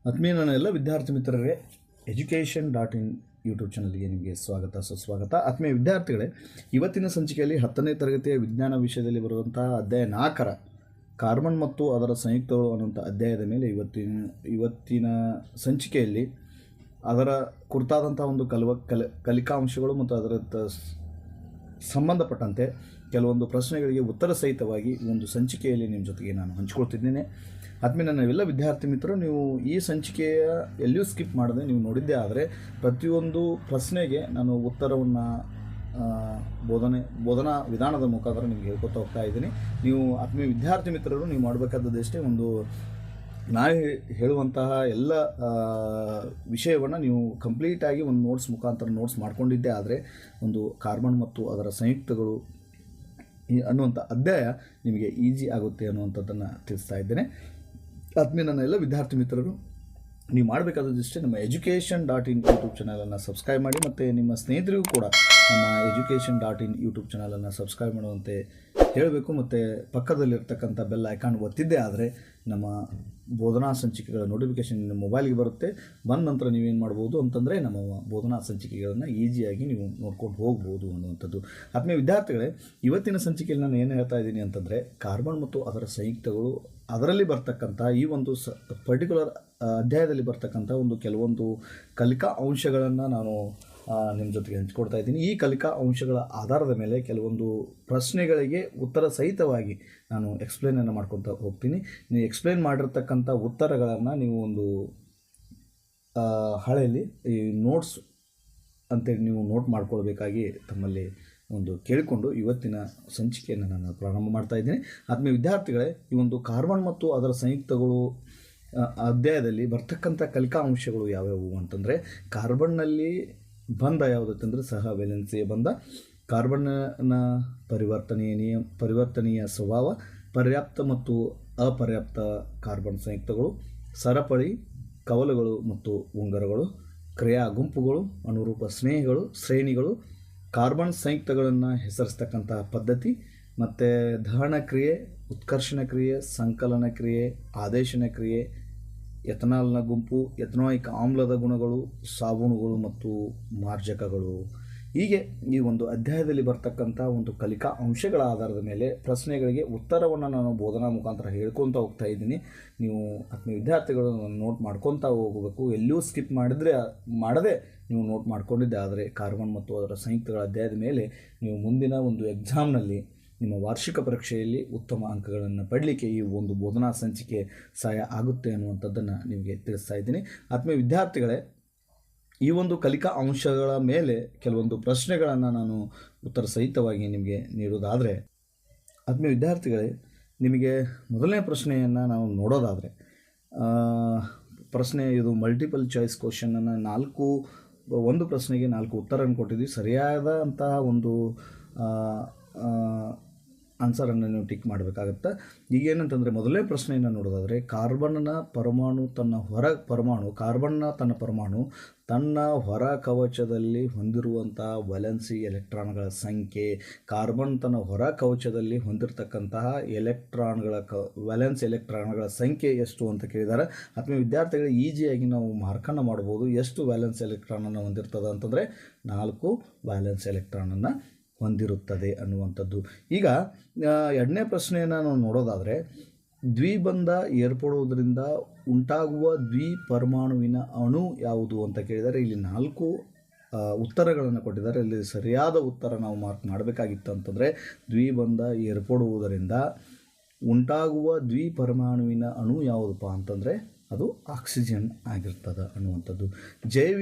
ಆತ್ಮೀಯ ನನ್ನ ಎಲ್ಲ ವಿದ್ಯಾರ್ಥಿ ಮಿತ್ರರೇ, education.in ಯೂಟ್ಯೂಬ್ ಚಾನಲ್ಗೆ ನಿಮಗೆ ಸ್ವಾಗತ ಸುಸ್ವಾಗತ. ಆತ್ಮೀಯ ವಿದ್ಯಾರ್ಥಿಗಳೇ, ಇವತ್ತಿನ ಸಂಚಿಕೆಯಲ್ಲಿ 10ನೇ ತರಗತಿಯ ವಿಜ್ಞಾನ ವಿಷಯದಲ್ಲಿ ಬರುವಂತಹ ಅಧ್ಯಾಯ 4ರ ಕಾರ್ಬನ್ ಮತ್ತು ಅದರ ಸಂಯುಕ್ತಗಳು ಅನ್ನುವಂಥ ಅಧ್ಯಾಯದ ಮೇಲೆ ಇವತ್ತಿನ ಸಂಚಿಕೆಯಲ್ಲಿ ಅದರ ಕುರಿತಾದಂಥ ಒಂದು ಕಲಿಕಾಂಶಗಳು ಮತ್ತು ಅದರ ಸಂಬಂಧಪಟ್ಟಂತೆ ಕೆಲವೊಂದು ಪ್ರಶ್ನೆಗಳಿಗೆ ಉತ್ತರ ಸಹಿತವಾಗಿ ಒಂದು ಸಂಚಿಕೆಯಲ್ಲಿ ನಿಮ್ಮ ಜೊತೆಗೆ ನಾನು ಹಂಚಿಕೊಳ್ತಿದ್ದೇನೆ. ಆದ್ಮೇಲೆ ನಾವೆಲ್ಲ ವಿದ್ಯಾರ್ಥಿ ಮಿತ್ರರು, ನೀವು ಈ ಸಂಚಿಕೆಯ ಎಲ್ಲಿಯೂ ಸ್ಕಿಪ್ ಮಾಡದೆ ನೀವು ನೋಡಿದ್ದೇ ಆದರೆ ಪ್ರತಿಯೊಂದು ಪ್ರಶ್ನೆಗೆ ನಾನು ಉತ್ತರವನ್ನು ಬೋಧನಾ ವಿಧಾನದ ಮುಖಾಂತರ ನಿಮಗೆ ಹೇಳ್ಕೊತಾ ಹೋಗ್ತಾ ಇದ್ದೀನಿ. ನೀವು ಆತ್ಮೀಯ ವಿದ್ಯಾರ್ಥಿ ಮಿತ್ರರು, ನೀವು ಮಾಡಬೇಕಾದಷ್ಟೇ ಒಂದು ನಾನು ಹೇಳುವಂತಹ ಎಲ್ಲ ವಿಷಯವನ್ನು ನೀವು ಕಂಪ್ಲೀಟಾಗಿ ಒಂದು ನೋಟ್ಸ್ ಮಾಡ್ಕೊಂಡಿದ್ದೇ ಆದರೆ ಒಂದು ಕಾರ್ಬನ್ ಮತ್ತು ಅದರ ಸಂಯುಕ್ತಗಳು ಅನ್ನುವಂಥ ಅಧ್ಯಾಯ ನಿಮಗೆ ಈಸಿ ಆಗುತ್ತೆ ಅನ್ನುವಂಥದ್ದನ್ನು ತಿಳಿಸ್ತಾ ಇದ್ದೇನೆ. ಆದ್ಮೇಲೆ ನನ್ನ ಎಲ್ಲ ವಿದ್ಯಾರ್ಥಿ ಮಿತ್ರರು, ನೀವು ಮಾಡಬೇಕಾದಷ್ಟೇ ನಮ್ಮ education.in ಯೂಟ್ಯೂಬ್ ಚಾನಲನ್ನು ಸಬ್ಸ್ಕ್ರೈಬ್ ಮಾಡಿ, ಮತ್ತು ನಿಮ್ಮ ಸ್ನೇಹಿತರಿಗೂ ಕೂಡ ನಮ್ಮ education.in ಯೂಟ್ಯೂಬ್ ಚಾನಲನ್ನು ಸಬ್ಸ್ಕ್ರೈಬ್ ಮಾಡುವಂತೆ ಹೇಳಬೇಕು. ಮತ್ತು ಪಕ್ಕದಲ್ಲಿರ್ತಕ್ಕಂಥ ಬೆಲ್ ಐಕಾನ್ ಒತ್ತಿದ್ದೇ ಆದರೆ ನಮ್ಮ ಬೋಧನಾ ಸಂಚಿಕೆಗಳ ನೋಟಿಫಿಕೇಷನ್ ನಿಮ್ಮ ಮೊಬೈಲ್ಗೆ ಬರುತ್ತೆ. ಬಂದ ನಂತರ ನೀವೇನು ಮಾಡ್ಬೋದು ಅಂತಂದರೆ ನಮ್ಮ ಬೋಧನಾ ಸಂಚಿಕೆಗಳನ್ನು ಈಸಿಯಾಗಿ ನೀವು ನೋಡ್ಕೊಂಡು ಹೋಗ್ಬೋದು ಅನ್ನುವಂಥದ್ದು. ಆತ್ಮೀಯ ವಿದ್ಯಾರ್ಥಿಗಳೇ, ಇವತ್ತಿನ ಸಂಚಿಕೆಯಲ್ಲಿ ನಾನು ಏನು ಹೇಳ್ತಾ ಇದ್ದೀನಿ ಅಂತಂದರೆ, ಕಾರ್ಬನ್ ಮತ್ತು ಅದರ ಸಂಯುಕ್ತಗಳು, ಅದರಲ್ಲಿ ಬರ್ತಕ್ಕಂಥ ಈ ಒಂದು ಪರ್ಟಿಕ್ಯುಲರ್ ಅಧ್ಯಾಯದಲ್ಲಿ ಬರ್ತಕ್ಕಂಥ ಒಂದು ಕೆಲವೊಂದು ಕಲಿಕಾ ಅಂಶಗಳನ್ನು ನಾನು ನಿಮ್ಮ ಜೊತೆಗೆ ಹಂಚ್ಕೊಡ್ತಾ ಇದ್ದೀನಿ. ಈ ಕಲಿಕಾ ಅಂಶಗಳ ಆಧಾರದ ಮೇಲೆ ಕೆಲವೊಂದು ಪ್ರಶ್ನೆಗಳಿಗೆ ಉತ್ತರ ಸಹಿತವಾಗಿ ನಾನು ಎಕ್ಸ್ಪ್ಲೇನನ್ನು ಮಾಡ್ಕೊತಾ ಹೋಗ್ತೀನಿ. ನೀವು ಎಕ್ಸ್ಪ್ಲೇನ್ ಮಾಡಿರ್ತಕ್ಕಂಥ ಉತ್ತರಗಳನ್ನು ನೀವು ಒಂದು ಹಳೆಯಲ್ಲಿ ಈ ನೋಟ್ಸ್ ಅಂತೇಳಿ ನೀವು ನೋಟ್ ಮಾಡ್ಕೊಳ್ಬೇಕಾಗಿ ತಮ್ಮಲ್ಲಿ ಒಂದು ಕೇಳಿಕೊಂಡು ಇವತ್ತಿನ ಸಂಚಿಕೆಯನ್ನು ನಾನು ಪ್ರಾರಂಭ ಮಾಡ್ತಾ ಇದ್ದೀನಿ. ಆತ್ಮೀಯ ವಿದ್ಯಾರ್ಥಿಗಳೇ, ಈ ಒಂದು ಕಾರ್ಬನ್ ಮತ್ತು ಅದರ ಸಂಯುಕ್ತಗಳು ಅಧ್ಯಾಯದಲ್ಲಿ ಬರ್ತಕ್ಕಂಥ ಕಲಿಕಾ ಅಂಶಗಳು ಯಾವ್ಯಾವು ಅಂತಂದರೆ, ಕಾರ್ಬನ್ನಲ್ಲಿ ಬಂಧ ಯಾವುದಂತಂದರೆ ಸಹ ವೇಲೆನ್ಸಿಯ ಬಂಧ, ಕಾರ್ಬನ್ನ ಪರಿವರ್ತನೀಯ ಸ್ವಭಾವ, ಪರ್ಯಾಪ್ತ ಮತ್ತು ಅಪರ್ಯಾಪ್ತ ಕಾರ್ಬನ್ ಸಂಯುಕ್ತಗಳು, ಸರಪಳಿ ಕವಲುಗಳು ಮತ್ತು ಉಂಗುರಗಳು, ಕ್ರಿಯಾ ಗುಂಪುಗಳು, ಅನುರೂಪ ಶ್ರೇಣಿಗಳು, ಕಾರ್ಬನ್ ಸಂಯುಕ್ತಗಳನ್ನು ಹೆಸರಿಸ್ತಕ್ಕಂಥ ಪದ್ಧತಿ, ಮತ್ತು ದಹನ ಕ್ರಿಯೆ, ಉತ್ಕರ್ಷಣ ಕ್ರಿಯೆ, ಸಂಕಲನ ಕ್ರಿಯೆ, ಆದೇಶನ ಕ್ರಿಯೆ, ಎಥನಾಲ್ನ ಗುಂಪು, ಎಥನಾಯಿಕ್ ಆಮ್ಲದ ಗುಣಗಳು, ಸಾಬೂನುಗಳು ಮತ್ತು ಮಾರ್ಜಕಗಳು. ಹೀಗೆ ಈ ಒಂದು ಅಧ್ಯಾಯದಲ್ಲಿ ಬರ್ತಕ್ಕಂಥ ಒಂದು ಕಲಿಕಾ ಅಂಶಗಳ ಆಧಾರದ ಮೇಲೆ ಪ್ರಶ್ನೆಗಳಿಗೆ ಉತ್ತರವನ್ನು ನಾನು ಬೋಧನಾ ಮುಖಾಂತರ ಹೇಳ್ಕೊತಾ ಹೋಗ್ತಾ ಇದ್ದೀನಿ. ನೀವು ಆತ್ಮೀಯ ವಿದ್ಯಾರ್ಥಿಗಳು ನೋಟ್ ಮಾಡ್ಕೊತಾ ಹೋಗಬೇಕು. ಎಲ್ಲೂ ಸ್ಕಿಪ್ ಮಾಡದೆ ನೀವು ನೋಟ್ ಮಾಡ್ಕೊಂಡಿದ್ದೆ ಆದರೆ ಕಾರ್ಬನ್ ಮತ್ತು ಅದರ ಸಂಯುಕ್ತಗಳ ಅಧ್ಯಾಯದ ಮೇಲೆ ನೀವು ಮುಂದಿನ ಒಂದು ಎಕ್ಸಾಮ್ನಲ್ಲಿ ನಿಮ್ಮ ವಾರ್ಷಿಕ ಪರೀಕ್ಷೆಯಲ್ಲಿ ಉತ್ತಮ ಅಂಕಗಳನ್ನು ಪಡಲಿಕ್ಕೆ ಈ ಒಂದು ಬೋಧನಾ ಸಂಚಿಕೆ ಸಹಾಯ ಆಗುತ್ತೆ ಅನ್ನುವಂಥದ್ದನ್ನು ನಿಮಗೆ ತಿಳಿಸ್ತಾ ಇದ್ದೀನಿ. ಆತ್ಮೀಯ ವಿದ್ಯಾರ್ಥಿಗಳೇ, ಈ ಒಂದು ಕಲಿಕಾ ಅಂಶಗಳ ಮೇಲೆ ಕೆಲವೊಂದು ಪ್ರಶ್ನೆಗಳನ್ನು ನಾನು ಉತ್ತರ ಸಹಿತವಾಗಿ ನಿಮಗೆ ನೀಡೋದಾದರೆ, ಆತ್ಮೀಯ ವಿದ್ಯಾರ್ಥಿಗಳೇ, ನಿಮಗೆ ಮೊದಲನೇ ಪ್ರಶ್ನೆಯನ್ನು ನಾವು ನೋಡೋದಾದರೆ, ಪ್ರಶ್ನೆ ಇದು ಮಲ್ಟಿಪಲ್ ಚಾಯ್ಸ್ ಕ್ವಶನನ್ನು ಒಂದು ಪ್ರಶ್ನೆಗೆ 4 ಉತ್ತರವನ್ನು ಕೊಟ್ಟಿದ್ದೀವಿ. ಸರಿಯಾದಂತಹ ಒಂದು ಆನ್ಸರನ್ನು ನೀವು ಟಿಕ್ ಮಾಡಬೇಕಾಗತ್ತೆ. ಈಗೇನಂತಂದರೆ, ಮೊದಲನೇ ಪ್ರಶ್ನೆಯನ್ನು ನೋಡೋದಾದರೆ, ಕಾರ್ಬನ್ನ ಪರಮಾಣು ತನ್ನ ಹೊರ ಕವಚದಲ್ಲಿ ಹೊಂದಿರುವಂಥ ವೇಲೆನ್ಸಿ ಎಲೆಕ್ಟ್ರಾನ್ಗಳ ಸಂಖ್ಯೆ, ಕಾರ್ಬನ್ ತನ್ನ ಹೊರ ಕವಚದಲ್ಲಿ ಹೊಂದಿರತಕ್ಕಂತಹ ವೇಲೆನ್ಸ್ ಎಲೆಕ್ಟ್ರಾನ್ಗಳ ಸಂಖ್ಯೆ ಎಷ್ಟು ಅಂತ ಕೇಳಿದ್ದಾರೆ. ಆತ್ಮೀಯ ವಿದ್ಯಾರ್ಥಿಗಳಿಗೆ ಈಸಿಯಾಗಿ ನಾವು ಮಾರ್ಕನ್ನು ಮಾಡ್ಬೋದು. ಎಷ್ಟು ವ್ಯಾಲೆನ್ಸ್ ಎಲೆಕ್ಟ್ರಾನನ್ನು ಹೊಂದಿರ್ತದೆ ಅಂತಂದರೆ 4 ವ್ಯಾಲೆನ್ಸ್ ಎಲೆಕ್ಟ್ರಾನನ್ನು ಹೊಂದಿರುತ್ತದೆ ಅನ್ನುವಂಥದ್ದು. ಈಗ ಎರಡನೇ ಪ್ರಶ್ನೆಯನ್ನು ನಾವು ನೋಡೋದಾದರೆ, ದ್ವಿಬಂಧ ಏರ್ಪಡುವುದರಿಂದ ಉಂಟಾಗುವ ದ್ವಿಪರಮಾಣುವಿನ ಅಣು ಯಾವುದು ಅಂತ ಕೇಳಿದರೆ ಇಲ್ಲಿ 4 ಉತ್ತರಗಳನ್ನು ಕೊಟ್ಟಿದ್ದಾರೆ. ಇಲ್ಲಿ ಸರಿಯಾದ ಉತ್ತರ ನಾವು ಮಾರ್ಕ್ ಮಾಡಬೇಕಾಗಿತ್ತು ಅಂತಂದರೆ, ದ್ವಿಬಂಧ ಏರ್ಪಡುವುದರಿಂದ ಉಂಟಾಗುವ ದ್ವಿಪರಮಾಣುವಿನ ಅಣು ಯಾವುದಪ್ಪ ಅಂತಂದರೆ ಅದು ಆಕ್ಸಿಜನ್ ಆಗಿರ್ತದೆ ಅನ್ನುವಂಥದ್ದು.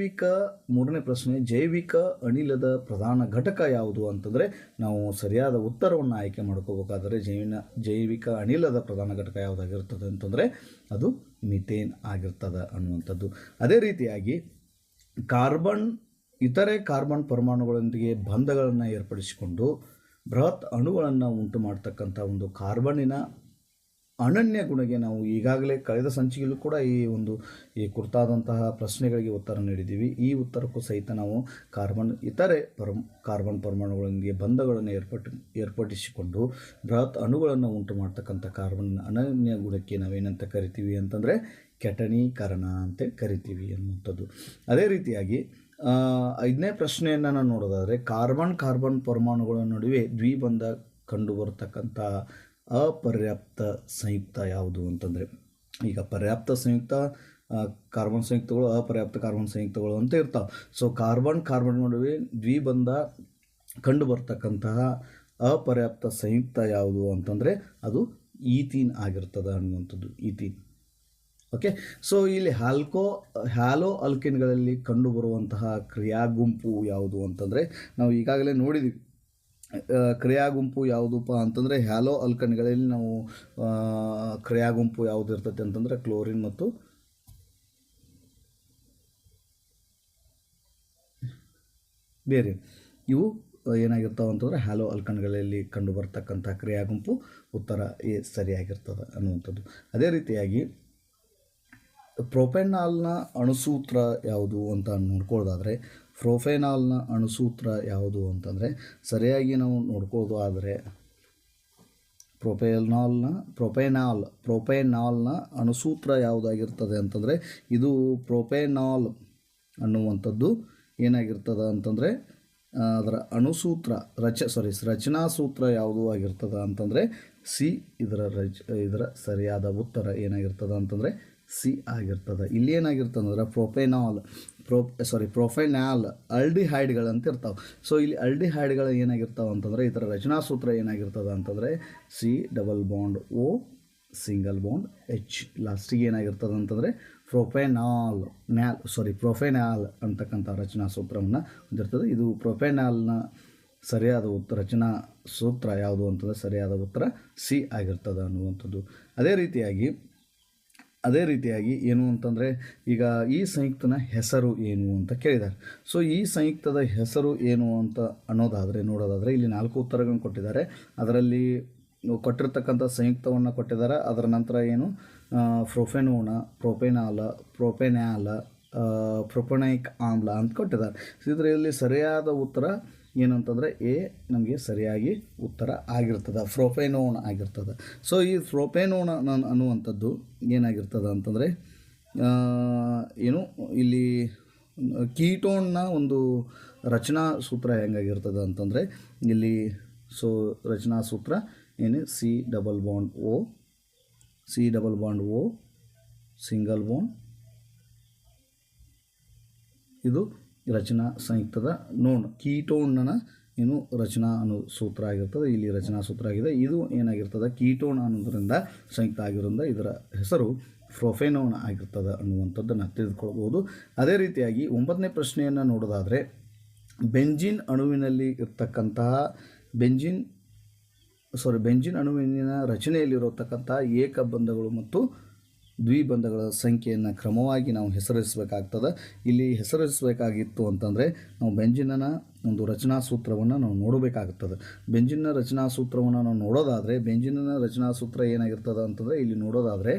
ಮೂರನೇ ಪ್ರಶ್ನೆ, ಜೈವಿಕ ಅನಿಲದ ಪ್ರಧಾನ ಘಟಕ ಯಾವುದು ಅಂತಂದರೆ ನಾವು ಸರಿಯಾದ ಉತ್ತರವನ್ನು ಆಯ್ಕೆ ಮಾಡ್ಕೋಬೇಕಾದರೆ ಜೈವಿಕ ಅನಿಲದ ಪ್ರಧಾನ ಘಟಕ ಯಾವುದಾಗಿರ್ತದೆ ಅಂತಂದರೆ ಅದು ಮಿಥೇನ್ ಆಗಿರ್ತದೆ ಅನ್ನುವಂಥದ್ದು. ಅದೇ ರೀತಿಯಾಗಿ ಇತರೆ ಕಾರ್ಬನ್ ಪರಮಾಣುಗಳೊಂದಿಗೆ ಬಂಧಗಳನ್ನು ಏರ್ಪಡಿಸಿಕೊಂಡು ಬೃಹತ್ ಅಣುಗಳನ್ನು ಉಂಟು ಮಾಡ್ತಕ್ಕಂಥ ಒಂದು ಕಾರ್ಬನ್ನಿನ ಅನನ್ಯ ಗುಣಗೆ ನಾವು ಈಗಾಗಲೇ ಕಳೆದ ಸಂಚಿಕೆಯಲ್ಲೂ ಕೂಡ ಈ ಕುರಿತಾದಂತಹ ಪ್ರಶ್ನೆಗಳಿಗೆ ಉತ್ತರ ನೀಡಿದ್ದೀವಿ. ಈ ಉತ್ತರಕ್ಕೂ ಸಹಿತ ನಾವು ಇತರೆ ಕಾರ್ಬನ್ ಪರಮಾಣುಗಳೊಂದಿಗೆ ಬಂಧಗಳನ್ನು ಏರ್ಪಡಿಸಿಕೊಂಡು ಬೃಹತ್ ಅಣುಗಳನ್ನು ಉಂಟು ಮಾಡ್ತಕ್ಕಂಥ ಕಾರ್ಬನ್ ಅನನ್ಯ ಗುಣಕ್ಕೆ ನಾವೇನಂತ ಕರಿತೀವಿ ಅಂತಂದರೆ ಕೆಟನೀಕರಣ ಅಂತೇಳಿ ಕರಿತೀವಿ ಅನ್ನುವಂಥದ್ದು. ಅದೇ ರೀತಿಯಾಗಿ 5ನೇ ಪ್ರಶ್ನೆಯನ್ನು ನಾವು ನೋಡೋದಾದರೆ ಕಾರ್ಬನ್ ಪರಮಾಣುಗಳ ನಡುವೆ ದ್ವಿಬಂಧ ಕಂಡುಬರ್ತಕ್ಕಂಥ ಅಪರ್ಯಾಪ್ತ ಸಂಯುಕ್ತ ಯಾವುದು ಅಂತಂದರೆ, ಈಗ ಪರ್ಯಾಪ್ತ ಸಂಯುಕ್ತ ಕಾರ್ಬನ್ ಸಂಯುಕ್ತಗಳು, ಅಪರ್ಯಾಪ್ತ ಕಾರ್ಬನ್ ಸಂಯುಕ್ತಗಳು ಅಂತ ಇರ್ತಾವೆ. ಸೊ ಕಾರ್ಬನ್ ನಡುವೆ ದ್ವಿಬಂಧ ಕಂಡು ಬರ್ತಕ್ಕಂತಹ ಅಪರ್ಯಾಪ್ತ ಸಂಯುಕ್ತ ಯಾವುದು ಅಂತಂದರೆ ಅದು ಈಥೀನ್ ಆಗಿರ್ತದೆ ಅನ್ನುವಂಥದ್ದು, ಈಥೀನ್. ಓಕೆ, ಸೊ ಇಲ್ಲಿ ಹ್ಯಾಲೋ ಅಲ್ಕಿನ್ಗಳಲ್ಲಿ ಕಂಡುಬರುವಂತಹ ಕ್ರಿಯಾ ಗುಂಪು ಯಾವುದು ಅಂತಂದರೆ ನಾವು ಈಗಾಗಲೇ ನೋಡಿದ್ವಿ. ಕ್ರಿಯಾ ಗುಂಪು ಯಾವುದಪ್ಪ ಅಂತಂದರೆ ಹ್ಯಾಲೋ ಅಲ್ಕನ್ಗಳಲ್ಲಿ ನಾವು ಕ್ರಿಯಾ ಗುಂಪು ಯಾವುದು ಇರ್ತೈತೆ ಅಂತಂದರೆ ಕ್ಲೋರಿನ್ ಮತ್ತು ಬೇರೆ ಇವು ಏನಾಗಿರ್ತಾವೆ ಅಂತಂದರೆ ಹ್ಯಾಲೋ ಅಲ್ಕನ್ಗಳಲ್ಲಿ ಕಂಡು ಬರ್ತಕ್ಕಂಥ ಕ್ರಿಯಾ ಗುಂಪು ಉತ್ತರ ಎ ಸರಿಯಾಗಿರ್ತದೆ ಅನ್ನುವಂಥದ್ದು. ಅದೇ ರೀತಿಯಾಗಿ ಪ್ರೊಪೆನಾಲ್ನ ಅಣುಸೂತ್ರ ಯಾವುದು ಅಂತ ನೋಡ್ಕೊಳ್ಳೋದಾದರೆ ಪ್ರೊಪೆನಾಲ್ನ ಅಣುಸೂತ್ರ ಯಾವುದು ಅಂತಂದರೆ ಸರಿಯಾಗಿ ನಾವು ನೋಡ್ಕೊಳ್ಳೋದು ಆದರೆ ಪ್ರೊಪೆನಾಲ್ನ ಅಣುಸೂತ್ರ ಯಾವುದಾಗಿರ್ತದೆ ಅಂತಂದರೆ ಇದು ಪ್ರೊಪೆನಾಲ್ ಅನ್ನುವಂಥದ್ದು ಏನಾಗಿರ್ತದೆ ಅಂತಂದರೆ ಅದರ ಅಣುಸೂತ್ರ ರಚನಾ ಸೂತ್ರ ಯಾವುದು ಆಗಿರ್ತದೆ ಅಂತಂದರೆ ಸಿ. ಇದರ ಸರಿಯಾದ ಉತ್ತರ ಏನಾಗಿರ್ತದೆ ಅಂತಂದರೆ ಸಿ ಆಗಿರ್ತದೆ. ಇಲ್ಲಿ ಏನಾಗಿರ್ತದೆ ಅಂದರೆ ಪ್ರೊಫೆನಾಲ್ ಅಲ್ಡಿಹೈಡ್ಗಳಂತ ಇರ್ತಾವೆ. ಸೊ ಇಲ್ಲಿ ಅಲ್ಡಿಹೈಡ್ಗಳು ಏನಾಗಿರ್ತಾವೆ ಅಂತಂದರೆ ಇದರ ರಚನಾ ಸೂತ್ರ ಏನಾಗಿರ್ತದೆ ಅಂತಂದರೆ C⋅O H. ಲಾಸ್ಟಿಗೆ ಏನಾಗಿರ್ತದೆ ಅಂತಂದರೆ ಪ್ರೊಫೆನಾಲ್ ಅಂತಕ್ಕಂಥ ರಚನಾ ಸೂತ್ರವನ್ನು ಹೊಂದಿರ್ತದೆ. ಇದು ಪ್ರೊಫೆನಾಲ್ನ ಸರಿಯಾದ ರಚನಾ ಸೂತ್ರ ಯಾವುದು ಅಂತಂದರೆ ಸರಿಯಾದ ಉತ್ತರ ಸಿ ಆಗಿರ್ತದೆ ಅನ್ನುವಂಥದ್ದು. ಅದೇ ರೀತಿಯಾಗಿ ಏನು ಅಂತಂದರೆ ಈಗ ಈ ಸಂಯುಕ್ತನ ಹೆಸರು ಏನು ಅಂತ ಕೇಳಿದ್ದಾರೆ. ಸೊ ಈ ಸಂಯುಕ್ತದ ಹೆಸರು ಏನು ಅಂತ ನೋಡೋದಾದರೆ ಇಲ್ಲಿ 4 ಉತ್ತರಗಳನ್ನು ಕೊಟ್ಟಿದ್ದಾರೆ. ಅದರಲ್ಲಿ ಕೊಟ್ಟಿರ್ತಕ್ಕಂಥ ಸಂಯುಕ್ತವನ್ನು ಕೊಟ್ಟಿದ್ದಾರೆ. ಅದರ ನಂತರ ಏನು ಪ್ರೊಪೆನಾಲ ಪ್ರೊಪೊನೈಕ್ ಆಮ್ಲ ಅಂತ ಕೊಟ್ಟಿದ್ದಾರೆ. ಇದರಲ್ಲಿ ಸರಿಯಾದ ಉತ್ತರ ಏನಂತಂದರೆ ಎ ನಮಗೆ ಸರಿಯಾಗಿ ಉತ್ತರ ಆಗಿರ್ತದೆ, ಪ್ರೊಪೆನೋನ್ ಆಗಿರ್ತದೆ. ಸೊ ಈ ಪ್ರೊಪೆನೋನ್ ಅನ್ನುವಂಥದ್ದು ಏನಾಗಿರ್ತದೆ ಅಂತಂದರೆ ಏನು ಇಲ್ಲಿ ಕೀಟೋನ್ನ ಒಂದು ರಚನಾ ಸೂತ್ರ ಹೆಂಗಾಗಿರ್ತದೆ ಅಂತಂದರೆ ಇಲ್ಲಿ ರಚನಾ ಸೂತ್ರ ಏನು C⋅O ಸಿಂಗಲ್ ಬಾಂಡ್ ಇದು ರಚನಾ ಸಂಯುಕ್ತದ ಕೀಟೋನ್ನ ಏನು ರಚನಾ ಸೂತ್ರ ಆಗಿರ್ತದೆ. ಇಲ್ಲಿ ರಚನಾ ಸೂತ್ರ ಆಗಿದೆ. ಇದು ಏನಾಗಿರ್ತದೆ ಕೀಟೋನ್ ಅನ್ನೋದರಿಂದ ಸಂಯುಕ್ತ ಆಗಿರೋದ್ರಿಂದ ಇದರ ಹೆಸರು ಪ್ರೊಫೆನೋನ್ ಆಗಿರ್ತದೆ ಅನ್ನುವಂಥದ್ದನ್ನು ತಿಳಿದುಕೊಳ್ಬೋದು. ಅದೇ ರೀತಿಯಾಗಿ 9ನೇ ಪ್ರಶ್ನೆಯನ್ನು ನೋಡೋದಾದರೆ ಬೆಂಜಿನ್ ಅಣುವಿನಲ್ಲಿ ಇರ್ತಕ್ಕಂತಹ ಬೆಂಜಿನ್ ಅಣುವಿನ ರಚನೆಯಲ್ಲಿರತಕ್ಕಂಥ ಏಕಬಂಧಗಳು ಮತ್ತು ದ್ವಿಬಂಧಗಳ ಸಂಖ್ಯೆಯನ್ನು ಕ್ರಮವಾಗಿ ನಾವು ಹೆಸರಿಸಬೇಕಾಗ್ತದೆ. ಇಲ್ಲಿ ಹೆಸರಿಸಬೇಕಾಗಿತ್ತು ಅಂತಂದರೆ ನಾವು ಬೆಂಜಿನ್ನ ಒಂದು ರಚನಾ ಸೂತ್ರವನ್ನು ನಾವು ನೋಡಬೇಕಾಗುತ್ತದೆ. ಬೆಂಜಿನ್ನ ರಚನಾ ಸೂತ್ರವನ್ನು ನಾವು ನೋಡೋದಾದರೆ ಬೆಂಜಿನ್ನ ರಚನಾ ಸೂತ್ರ ಏನಾಗಿರ್ತದೆ ಅಂತಂದರೆ ಇಲ್ಲಿ ನೋಡೋದಾದರೆ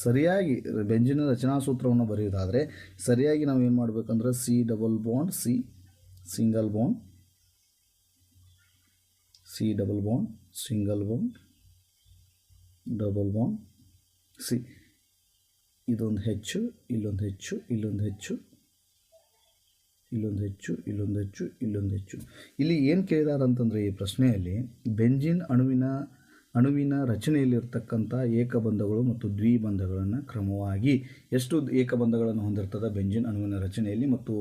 ಸರಿಯಾಗಿ ಬೆಂಜಿನ ರಚನಾ ಸೂತ್ರವನ್ನು ಬರೆಯೋದಾದರೆ ಸರಿಯಾಗಿ ನಾವು ಏನು ಮಾಡಬೇಕಂದ್ರೆ C⋅C single bond double bond C. ಇದೊಂದು ಹೆಚ್ಚು, ಇಲ್ಲೊಂದು ಹೆಚ್ಚು, ಇಲ್ಲೊಂದು ಹೆಚ್ಚು, ಇಲ್ಲೊಂದು ಹೆಚ್ಚು, ಇಲ್ಲೊಂದು ಹೆಚ್ಚು, ಇಲ್ಲೊಂದು ಹೆಚ್ಚು. ಇಲ್ಲಿ ಏನು ಕೇಳಿದಾರೆ ಅಂತಂದರೆ ಈ ಪ್ರಶ್ನೆಯಲ್ಲಿ ಬೆಂಜಿನ್ ಅಣುವಿನ ರಚನೆಯಲ್ಲಿರ್ತಕ್ಕಂಥ ಏಕಬಂಧಗಳು ಮತ್ತು ದ್ವಿಬಂಧಗಳನ್ನು ಕ್ರಮವಾಗಿ ಎಷ್ಟು ಏಕಬಂಧಗಳನ್ನು ಹೊಂದಿರ್ತದೆ ಬೆಂಜಿನ್ ಅಣುವಿನ ರಚನೆಯಲ್ಲಿ ಮತ್ತು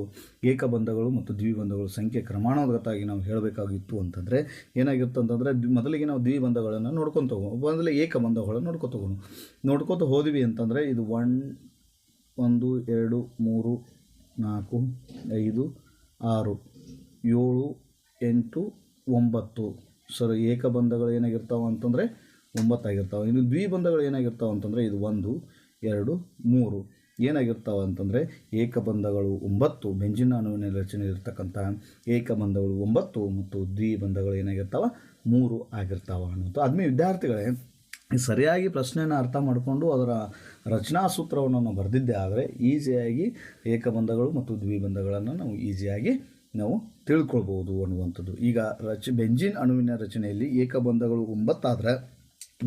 ಏಕಬಂಧಗಳು ಮತ್ತು ದ್ವಿಬಂಧಗಳ ಸಂಖ್ಯೆ ಕ್ರಮಾನುಗತವಾಗಿ ನಾವು ಹೇಳಬೇಕಾಗಿತ್ತು ಅಂತಂದರೆ ಏನಾಗಿರ್ತಂತಂದರೆ ಮೊದಲಿಗೆ ನಾವು ದ್ವಿಬಂಧಗಳನ್ನು ನೋಡ್ಕೊತ ಮೊದಲೇ ಏಕಬಂಧಗಳನ್ನು ನೋಡ್ಕೊತ ಹೋದ್ವಿ ಅಂತಂದರೆ ಇದು 1 2 3 4 5 6 7 8 9 ಏಕಬಂಧಗಳು ಏನಾಗಿರ್ತಾವೆ ಅಂತಂದರೆ 9 ಆಗಿರ್ತಾವೆ. ಇನ್ನು ದ್ವಿಬಂಧಗಳು ಏನಾಗಿರ್ತಾವೆ ಅಂತಂದರೆ ಇದು 1 2 3 ಏನಾಗಿರ್ತಾವೆ ಅಂತಂದರೆ ಏಕಬಂಧಗಳು 9 ಬೆಂಜಿನ್ ಅಣುವಿನ ರಚನೆ ಇರ್ತಕ್ಕಂಥ ಏಕಬಂಧಗಳು 9 ಮತ್ತು ದ್ವಿಬಂಧಗಳು ಏನಾಗಿರ್ತಾವೆ 3 ಆಗಿರ್ತಾವೆ ಅನ್ನೋದು. ಆದ್ಮೇಲೆ ವಿದ್ಯಾರ್ಥಿಗಳೇ ಸರಿಯಾಗಿ ಪ್ರಶ್ನೆಯನ್ನು ಅರ್ಥ ಮಾಡಿಕೊಂಡು ಅದರ ರಚನಾ ಸೂತ್ರವನ್ನು ನಾವು ಬರೆದಿದ್ದೇ ಆದರೆ ಈಸಿಯಾಗಿ ಏಕಬಂಧಗಳು ಮತ್ತು ದ್ವಿಬಂಧಗಳನ್ನು ನಾವು ಈಸಿಯಾಗಿ ನಾವು ತಿಳ್ಕೊಳ್ಬೋದು ಅನ್ನುವಂಥದ್ದು. ಈಗ ಬೆಂಜಿನ್ ಅಣುವಿನ ರಚನೆಯಲ್ಲಿ ಏಕಬಂಧಗಳು 9 ಆದರೆ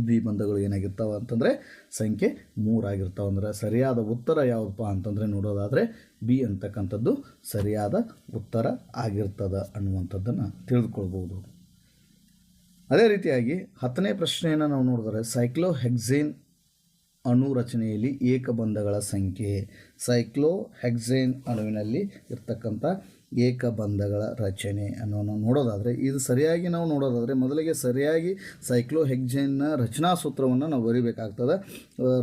ದ್ವಿಬಂಧಗಳು ಏನಾಗಿರ್ತಾವೆ ಅಂತಂದರೆ ಸಂಖ್ಯೆ 3 ಆಗಿರ್ತಾವೆ. ಅಂದರೆ ಸರಿಯಾದ ಉತ್ತರ ಯಾವುದಪ್ಪ ಅಂತಂದರೆ ನೋಡೋದಾದರೆ ಬಿ ಅಂತಕ್ಕಂಥದ್ದು ಸರಿಯಾದ ಉತ್ತರ ಆಗಿರ್ತದೆ ಅನ್ನುವಂಥದ್ದನ್ನು ತಿಳಿದುಕೊಳ್ಬೋದು. ಅದೇ ರೀತಿಯಾಗಿ 10ನೇ ಪ್ರಶ್ನೆಯನ್ನು ನಾವು ನೋಡಿದರೆ ಸೈಕ್ಲೋಹೆಕ್ಸೇನ್ ಅಣು ರಚನೆಯಲ್ಲಿ ಏಕಬಂಧಗಳ ಸಂಖ್ಯೆ. ಸೈಕ್ಲೋಹೆಕ್ಸೇನ್ ಅಣುವಿನಲ್ಲಿ ಇರ್ತಕ್ಕಂಥ ಏಕಬಂಧಗಳ ರಚನೆ ಅನ್ನೋನು ನೋಡೋದಾದರೆ ಇದು ಸರಿಯಾಗಿ ನಾವು ನೋಡೋದಾದರೆ ಮೊದಲಿಗೆ ಸರಿಯಾಗಿ ಸೈಕ್ಲೋಹೆಕ್ಸೇನ್ನ ರಚನಾ ಸೂತ್ರವನ್ನು ನಾವು ಬರೀಬೇಕಾಗ್ತದೆ.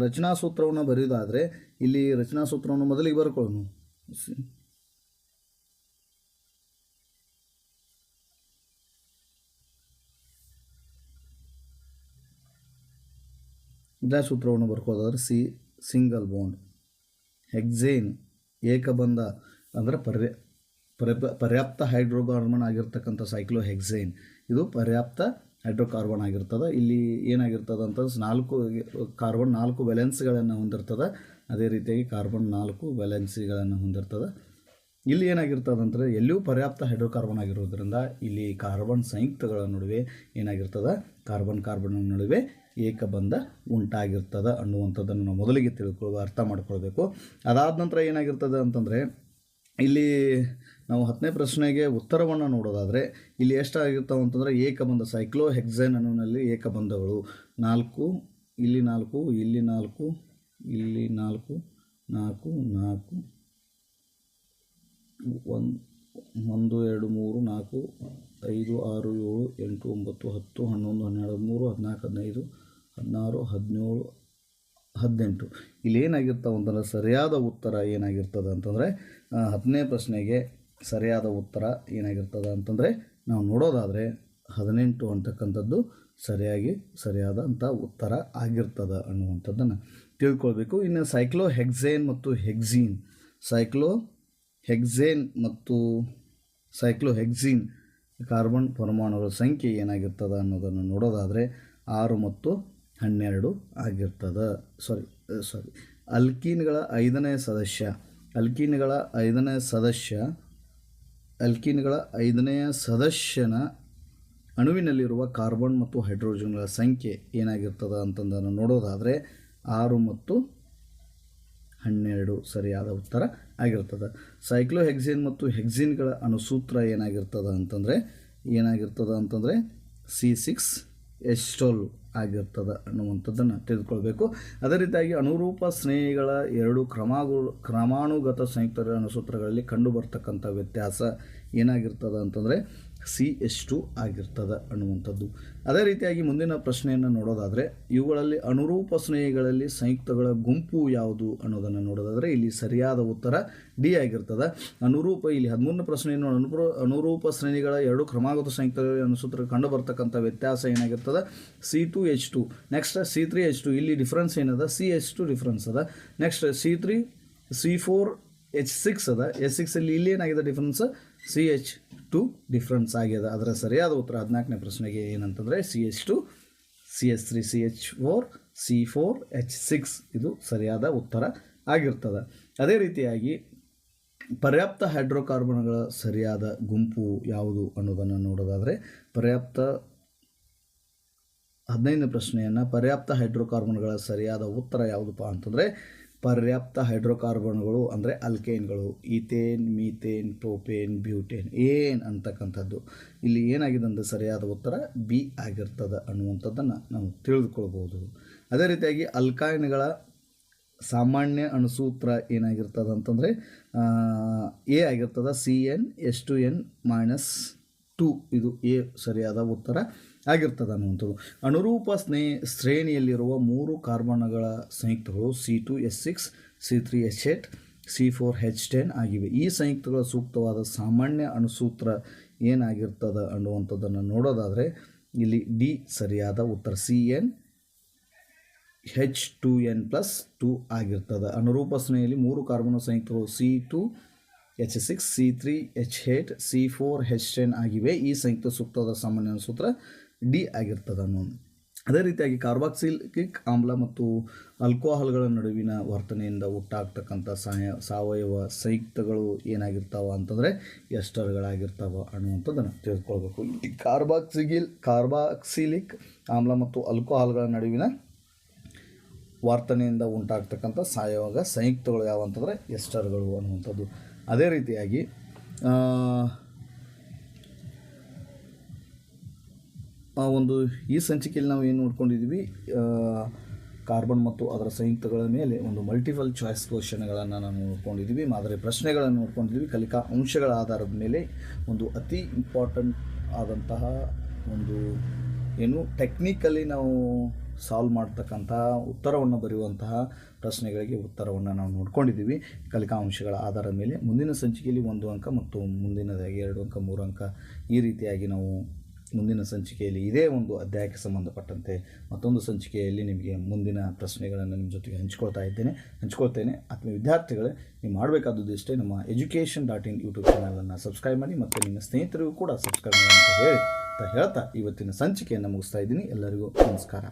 ರಚನಾ ಸೂತ್ರವನ್ನು ಬರೆಯೋದಾದರೆ ಇಲ್ಲಿ ರಚನಾ ಸೂತ್ರವನ್ನು ಮೊದಲಿಗೆ ಬರ್ಕೊಳ್ಳೋಣ. ಇದೇ ಸೂತ್ರವನ್ನು ಬರ್ಕೋದಾದ್ರೆ ಸಿಂಗಲ್ ಬಾಂಡ್ ಹೆಕ್ಸೇನ್ ಏಕಬಂಧ ಅಂದರೆ ಪರ್ಯಾಪ್ತ ಹೈಡ್ರೋಕಾರ್ಬನ್ ಆಗಿರ್ತಕ್ಕಂಥ ಸೈಕ್ಲೋಹೆಕ್ಸೇನ್ ಇದು ಪರ್ಯಾಪ್ತ ಹೈಡ್ರೋಕಾರ್ಬನ್ ಆಗಿರ್ತದೆ. ಇಲ್ಲಿ ಏನಾಗಿರ್ತದೆ ಅಂತಂದ್ರೆ 4 ಕಾರ್ಬನ್ 4 ವ್ಯಾಲೆನ್ಸ್ಗಳನ್ನು ಹೊಂದಿರ್ತದೆ. ಅದೇ ರೀತಿಯಾಗಿ ಕಾರ್ಬನ್ 4 ವ್ಯಾಲೆನ್ಸಿಗಳನ್ನು ಹೊಂದಿರ್ತದೆ. ಇಲ್ಲಿ ಏನಾಗಿರ್ತದೆ ಅಂದರೆ ಎಲ್ಲಿಯೂ ಪರ್ಯಾಪ್ತ ಹೈಡ್ರೋಕಾರ್ಬನ್ ಆಗಿರೋದ್ರಿಂದ ಇಲ್ಲಿ ಕಾರ್ಬನ್ ಸಂಯುಕ್ತಗಳ ನಡುವೆ ಏನಾಗಿರ್ತದೆ ಕಾರ್ಬನ್ ನಡುವೆ ಏಕಬಂಧ ಉಂಟಾಗಿರ್ತದೆ ಅನ್ನುವಂಥದ್ದನ್ನು ನಾವು ಮೊದಲಿಗೆ ಅರ್ಥ ಮಾಡ್ಕೊಳ್ಬೇಕು. ಅದಾದ ನಂತರ ಏನಾಗಿರ್ತದೆ ಅಂತಂದರೆ ಇಲ್ಲಿ ನಾವು 10ನೇ ಪ್ರಶ್ನೆಗೆ ಉತ್ತರವನ್ನು ನೋಡೋದಾದರೆ ಇಲ್ಲಿ ಎಷ್ಟಾಗಿರ್ತಾವೆ ಅಂತಂದರೆ ಏಕಬಂಧ ಸೈಕ್ಲೋಹೆಕ್ಸೇನ್ ಅನ್ನುವಲ್ಲಿ ಏಕಬಂಧಗಳು 4, ಇಲ್ಲಿ 4, ಇಲ್ಲಿ 4, ಇಲ್ಲಿ 4, 4, 4, 1, 2, 3, 4, 5, 6, 7, 8, 9, 10, 11, 12, 13, 14, 15, 16, 17, 18 ಇಲ್ಲಿ ಏನಾಗಿರ್ತಾವೆ ಅಂತಂದರೆ ಸರಿಯಾದ ಉತ್ತರ ಏನಾಗಿರ್ತದೆ ಅಂತಂದರೆ 10ನೇ ಪ್ರಶ್ನೆಗೆ ಸರಿಯಾದ ಉತ್ತರ ಏನಾಗಿರ್ತದೆ ಅಂತಂದರೆ ನಾವು ನೋಡೋದಾದರೆ 18 ಅಂತಕ್ಕಂಥದ್ದು ಸರಿಯಾದಂಥ ಉತ್ತರ ಆಗಿರ್ತದೆ ಅನ್ನುವಂಥದ್ದನ್ನು ತಿಳ್ಕೊಳ್ಬೇಕು. ಇನ್ನು ಸೈಕ್ಲೋಹೆಕ್ಸೇನ್ ಮತ್ತು ಸೈಕ್ಲೋಹೆಕ್ಸೀನ್ ಕಾರ್ಬನ್ ಪರಮಾಣುಗಳ ಸಂಖ್ಯೆ ಏನಾಗಿರ್ತದೆ ಅನ್ನೋದನ್ನು ನೋಡೋದಾದರೆ 6 ಮತ್ತು 12 ಆಗಿರ್ತದೆ. ಅಲ್ಕೀನ್ಗಳ 5ನೇ ಸದಸ್ಯನ ಅಣುವಿನಲ್ಲಿರುವ ಕಾರ್ಬನ್ ಮತ್ತು ಹೈಡ್ರೋಜನ್ಗಳ ಸಂಖ್ಯೆ ಏನಾಗಿರ್ತದೆ ಅಂತಂದನ್ನು ನೋಡೋದಾದರೆ 6 ಮತ್ತು 12 ಸರಿಯಾದ ಉತ್ತರ ಆಗಿರ್ತದೆ. ಸೈಕ್ಲೋಹೆಕ್ಸೇನ್ ಮತ್ತು ಹೆಕ್ಸೀನ್ಗಳ ಅಣುಸೂತ್ರ ಏನಾಗಿರ್ತದೆ ಅಂತಂದರೆ C6H12 ಆಗಿರ್ತದೆ ಅನ್ನುವಂಥದ್ದನ್ನು ತಿಳಿದುಕೊಳ್ಬೇಕು. ಅದೇ ರೀತಿಯಾಗಿ ಅನುರೂಪ ಸ್ನೇಹಿಗಳ 2 ಕ್ರಮಾನುಗತ ಸಂಯುಕ್ತ ಅಣುಸೂತ್ರಗಳಲ್ಲಿ ಕಂಡುಬರ್ತಕ್ಕಂಥ ವ್ಯತ್ಯಾಸ ಏನಾಗಿರ್ತದೆ ಅಂತಂದರೆ CH2 ಆಗಿರ್ತದೆ ಅನ್ನುವಂಥದ್ದು. ಅದೇ ರೀತಿಯಾಗಿ ಮುಂದಿನ ಪ್ರಶ್ನೆಯನ್ನು ನೋಡೋದಾದರೆ ಇವುಗಳಲ್ಲಿ ಅನುರೂಪ ಸ್ನೇಹಿಗಳಲ್ಲಿ ಸಂಯುಕ್ತಗಳ ಗುಂಪು ಯಾವುದು ಅನ್ನೋದನ್ನು ನೋಡೋದಾದರೆ ಇಲ್ಲಿ ಸರಿಯಾದ ಉತ್ತರ ಡಿ ಆಗಿರ್ತದೆ. ಅನುರೂಪ ಇಲ್ಲಿ 13ನೇ ಪ್ರಶ್ನೆಯನ್ನು ಅನುರೂಪ ಶ್ರೇಣಿಗಳ 2 ಕ್ರಮಾಗತ ಸಂಯುಕ್ತ ಅಣುಸೂತ್ರ ಕಂಡುಬರ್ತಕ್ಕಂಥ ವ್ಯತ್ಯಾಸ ಏನಾಗಿರ್ತದೆ C2H2. ನೆಕ್ಸ್ಟ್ C3H2 ಇಲ್ಲಿ ಡಿಫ್ರೆನ್ಸ್ ಏನದ CH2 ಡಿಫ್ರೆನ್ಸ್ ಅದ. ನೆಕ್ಸ್ಟ್ C4H6 ಅದ. H6 ಇಲ್ಲಿ ಏನಾಗಿದೆ ಡಿಫ್ರೆನ್ಸ್ CH2 ಡಿಫ್ರೆನ್ಸ್ ಆಗಿದೆ. ಅದರ ಸರಿಯಾದ ಉತ್ತರ 14ನೇ ಪ್ರಶ್ನೆಗೆ ಏನಂತಂದರೆ CH2 CH3 CH4 C4H6 ಇದು ಸರಿಯಾದ ಉತ್ತರ ಆಗಿರ್ತದೆ. ಅದೇ ರೀತಿಯಾಗಿ ಪರ್ಯಾಪ್ತ ಹೈಡ್ರೋಕಾರ್ಬನ್ಗಳ ಸರಿಯಾದ ಗುಂಪು ಯಾವುದು ಅನ್ನೋದನ್ನು ನೋಡೋದಾದರೆ 15ನೇ ಪ್ರಶ್ನೆಯನ್ನು ಪರ್ಯಾಪ್ತ ಹೈಡ್ರೋಕಾರ್ಬನ್ಗಳ ಸರಿಯಾದ ಉತ್ತರ ಯಾವುದಪ್ಪ ಅಂತಂದರೆ ಪರ್ಯಾಪ್ತ ಹೈಡ್ರೋಕಾರ್ಬನ್ಗಳು ಅಂದರೆ ಅಲ್ಕೇನ್ಗಳು ಈಥೇನ್, ಮೀಥೇನ್, ಪ್ರೋಪೇನ್, ಬ್ಯೂಟೇನ್ ಅಂತಕ್ಕಂಥದ್ದು. ಇಲ್ಲಿ ಏನಾಗಿದೆ ಅಂದರೆ ಸರಿಯಾದ ಉತ್ತರ ಬಿ ಆಗಿರ್ತದೆ ಅನ್ನುವಂಥದ್ದನ್ನು ನಾವು ತಿಳಿದುಕೊಳ್ಬೋದು. ಅದೇ ರೀತಿಯಾಗಿ ಅಲ್ಕೈನ್ಗಳ ಸಾಮಾನ್ಯ ಅಣುಸೂತ್ರ ಏನಾಗಿರ್ತದೆ ಅಂತಂದರೆ ಎ ಆಗಿರ್ತದೆ CnH2n-2 ಇದು ಎ ಸರಿಯಾದ ಉತ್ತರ ಆಗಿರ್ತದೆ ಅನ್ನುವಂಥದ್ದು. ಅನುರೂಪ ಶ್ರೇಣಿಯಲ್ಲಿರುವ 3 ಕಾರ್ಬನ್ಗಳ ಸಂಯುಕ್ತಗಳು C2H6 C3H8 C4H10 ಆಗಿವೆ. ಈ ಸಂಯುಕ್ತಗಳ ಸೂಕ್ತವಾದ ಸಾಮಾನ್ಯ ಅಣುಸೂತ್ರ ಏನಾಗಿರ್ತದೆ ಅನ್ನುವಂಥದ್ದನ್ನು ನೋಡೋದಾದರೆ ಇಲ್ಲಿ ಡಿ ಸರಿಯಾದ ಉತ್ತರ CnH2n+2 ಆಗಿರ್ತದೆ. ಅನುರೂಪ ಶ್ರೇಣಿಯಲ್ಲಿ 3 ಕಾರ್ಬನ್ ಸಂಯುಕ್ತಗಳು C2H6 C3H8 C4H10 ಆಗಿವೆ. ಈ ಸಂಯುಕ್ತ ಸೂಕ್ತವಾದ ಸಾಮಾನ್ಯ ಅಣುಸೂತ್ರ ಡಿ ಆಗಿರ್ತದೆ ಅನ್ನೋದು. ಅದೇ ರೀತಿಯಾಗಿ ಕಾರ್ಬಾಕ್ಸಿಲಿಕ್ ಆಮ್ಲ ಮತ್ತು ಆಲ್ಕೋಹಾಲ್ಗಳ ನಡುವಿನ ವರ್ತನೆಯಿಂದ ಉಂಟಾಗ್ತಕ್ಕಂಥ ಸಾವಯವ ಸಂಯುಕ್ತಗಳು ಏನಾಗಿರ್ತಾವ ಅಂತಂದರೆ ಎಸ್ಟರ್ಗಳಾಗಿರ್ತಾವ ಅನ್ನುವಂಥದ್ದನ್ನು ತಿಳ್ಕೊಳ್ಬೇಕು. ಈ ಕಾರ್ಬಾಕ್ಸಿಲಿಕ್ ಆಮ್ಲ ಮತ್ತು ಆಲ್ಕೋಹಾಲ್ಗಳ ನಡುವಿನ ವರ್ತನೆಯಿಂದ ಉಂಟಾಗ್ತಕ್ಕಂಥ ಸಾವಯವ ಸಂಯುಕ್ತಗಳು ಯಾವ ಅಂತಂದರೆ ಎಸ್ಟರ್ಗಳು ಅನ್ನುವಂಥದ್ದು. ಅದೇ ರೀತಿಯಾಗಿ ಒಂದು ಈ ಸಂಚಿಕೆಯಲ್ಲಿ ನಾವು ಏನು ನೋಡ್ಕೊಂಡಿದ್ವಿ, ಕಾರ್ಬನ್ ಮತ್ತು ಅದರ ಸಂಯುಕ್ತಗಳ ಮೇಲೆ ಒಂದು ಮಲ್ಟಿಪಲ್ ಚಾಯ್ಸ್ ಕ್ವಶನ್ಗಳನ್ನು ನಾವು ನೋಡ್ಕೊಂಡಿದ್ವಿ, ಮಾದರಿ ಪ್ರಶ್ನೆಗಳನ್ನು ನೋಡ್ಕೊಂಡಿದ್ವಿ. ಕಲಿಕಾ ಅಂಶಗಳ ಆಧಾರದ ಮೇಲೆ ಒಂದು ಅತಿ ಇಂಪಾರ್ಟೆಂಟ್ ಆದಂತಹ ಒಂದು ಏನು ಟೆಕ್ನಿಕಲಿ ನಾವು ಸಾಲ್ವ್ ಮಾಡ್ತಕ್ಕಂತಹ ಉತ್ತರವನ್ನು ಬರೆಯುವಂತಹ ಪ್ರಶ್ನೆಗಳಿಗೆ ಉತ್ತರವನ್ನು ನಾವು ನೋಡ್ಕೊಂಡಿದ್ದೀವಿ. ಕಲಿಕಾ ಅಂಶಗಳ ಆಧಾರದ ಮೇಲೆ ಮುಂದಿನ ಸಂಚಿಕೆಯಲ್ಲಿ 1 ಅಂಕ ಮತ್ತು ಮುಂದಿನದಾಗಿ 2 ಅಂಕ 3 ಅಂಕ ಈ ರೀತಿಯಾಗಿ ನಾವು ಮುಂದಿನ ಸಂಚಿಕೆಯಲ್ಲಿ ಇದೇ ಒಂದು ಅಧ್ಯಾಯಕ್ಕೆ ಸಂಬಂಧಪಟ್ಟಂತೆ ಮತ್ತೊಂದು ಸಂಚಿಕೆಯಲ್ಲಿ ನಿಮಗೆ ಮುಂದಿನ ಪ್ರಶ್ನೆಗಳನ್ನು ನಿಮ್ಮ ಜೊತೆಗೆ ಹಂಚ್ಕೊಳ್ತೇನೆ. ಆತ್ಮೀಯ ವಿದ್ಯಾರ್ಥಿಗಳೇ, ನೀವು ಮಾಡಬೇಕಾದದ್ದು ಇಷ್ಟೇ, ನಮ್ಮ education.in ಯೂಟ್ಯೂಬ್ ಚಾನಲನ್ನು ಸಬ್ಸ್ಕ್ರೈಬ್ ಮಾಡಿ ಮತ್ತು ನಿಮ್ಮ ಸ್ನೇಹಿತರಿಗೂ ಕೂಡ ಸಬ್ಸ್ಕ್ರೈಬ್ ಮಾಡಿ ಅಂತ ಹೇಳ್ತಾ ಇವತ್ತಿನ ಸಂಚಿಕೆಯನ್ನು ಮುಗಿಸ್ತಾ ಇದ್ದೀನಿ. ಎಲ್ಲರಿಗೂ ನಮಸ್ಕಾರ.